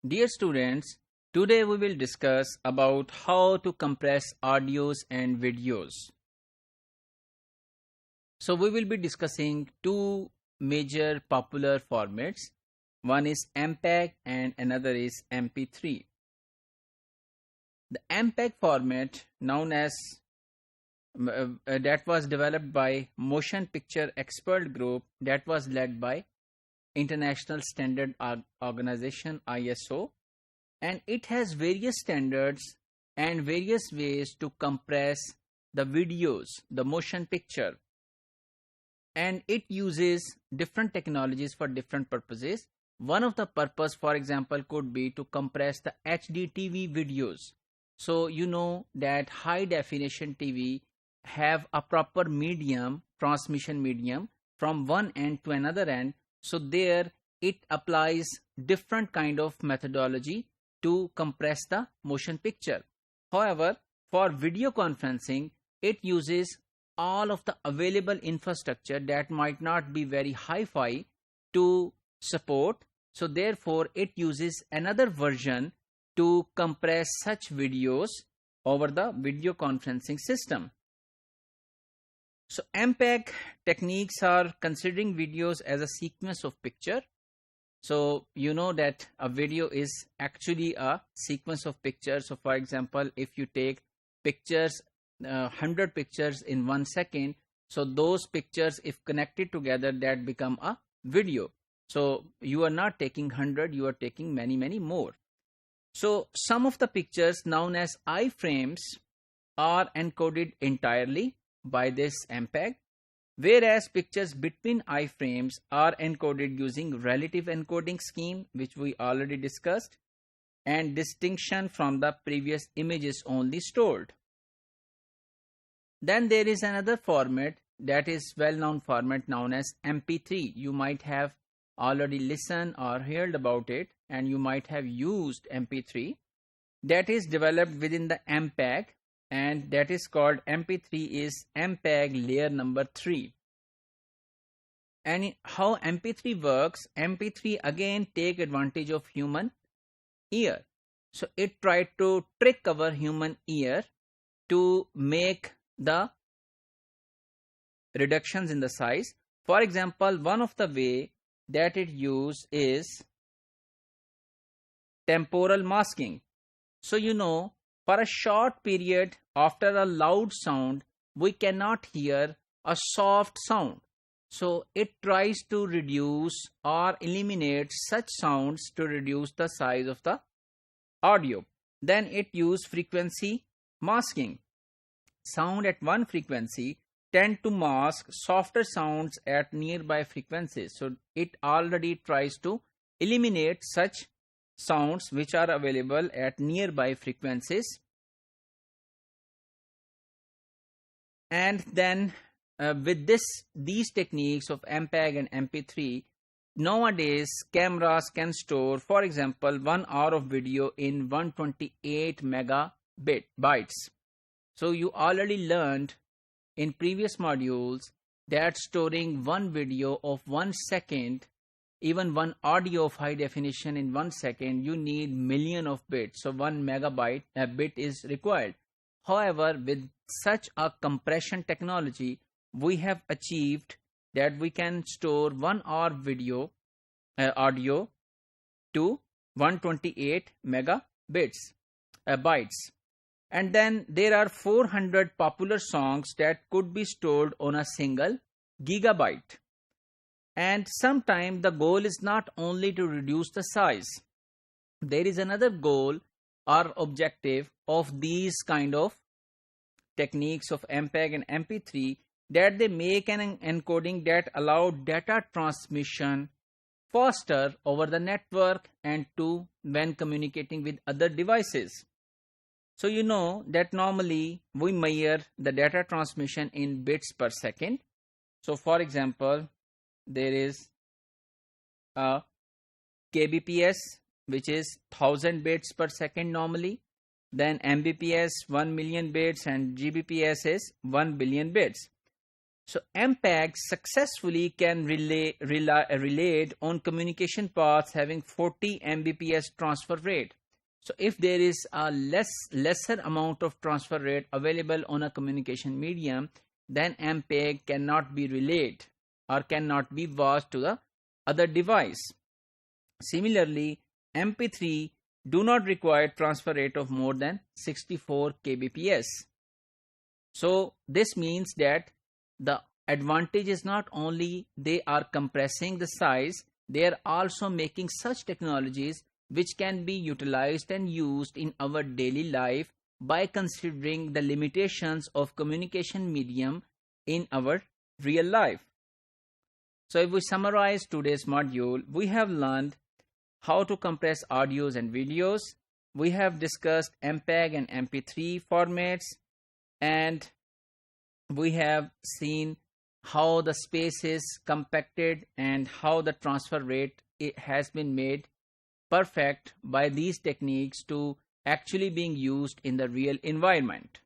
Dear students, today we will discuss about how to compress audios and videos. So we will be discussing two major popular formats. One is MPEG and another is MP3. The MPEG format, known as that was developed by Motion Picture Expert Group, that was led by International Standard Organization ISO, and it has various standards and various ways to compress the videos, the motion picture, and it uses different technologies for different purposes. One of the purpose, for example, could be to compress the HD TV videos. So you know that high definition TV have a proper medium, transmission medium, from one end to another end. So there it applies different kind of methodology to compress the motion picture. However, for video conferencing, it uses all of the available infrastructure that might not be very hi-fi to support. So therefore, it uses another version to compress such videos over the video conferencing system. So MPEG techniques are considering videos as a sequence of picture. So you know that a video is actually a sequence of pictures. So for example, if you take pictures, 100 pictures in 1 second, so those pictures, if connected together, that become a video. So you are not taking 100, you are taking many more. So some of the pictures known as iframes are encoded entirely by this MPEG, whereas pictures between iframes are encoded using relative encoding scheme, which we already discussed, and distinction from the previous images only stored. Then there is another format that is well-known format known as MP3. You might have already listened or heard about it, and you might have used MP3. That is developed within the MPEG, and that is called MP3 is MPEG layer number 3. And how MP3 works, MP3 again take advantage of human ear. So it tried to trick our human ear to make the reductions in the size. For example, one of the way that it used is temporal masking. So you know, for a short period after a loud sound, we cannot hear a soft sound. So it tries to reduce or eliminate such sounds to reduce the size of the audio. Then it uses frequency masking. Sound at one frequency tend to mask softer sounds at nearby frequencies. So it already tries to eliminate such sounds which are available at nearby frequencies. And then with these techniques of MPEG and MP3, nowadays cameras can store, for example, 1 hour of video in 128 megabytes. So you already learned in previous modules that storing one video of 1 second, even one audio of high definition in 1 second, you need million of bits. So 1 megabyte bit is required. However, with such a compression technology, we have achieved that we can store 1 hour video audio to 128 megabits bytes. And then there are 400 popular songs that could be stored on a single gigabyte. And sometimes the goal is not only to reduce the size. There is another goal or objective of these kind of techniques of MPEG and MP3, that they make an encoding that allow data transmission faster over the network and to when communicating with other devices. So you know that normally we measure the data transmission in bits per second. So for example, there is a kbps, which is 1000 bits per second normally. Then mbps 1 million bits, and gbps is 1 billion bits. So MPEG successfully can relate on communication paths having 40 Mbps transfer rate. So if there is a lesser amount of transfer rate available on a communication medium, then MPEG cannot be relayed or cannot be watched to the other device. Similarly, MP3 do not require transfer rate of more than 64 kbps. So this means that the advantage is not only they are compressing the size, they are also making such technologies which can be utilized and used in our daily life by considering the limitations of communication medium in our real life. So if we summarize today's module, we have learned how to compress audios and videos. We have discussed MPEG and MP3 formats, and we have seen how the space is compacted and how the transfer rate has been made perfect by these techniques to actually being used in the real environment.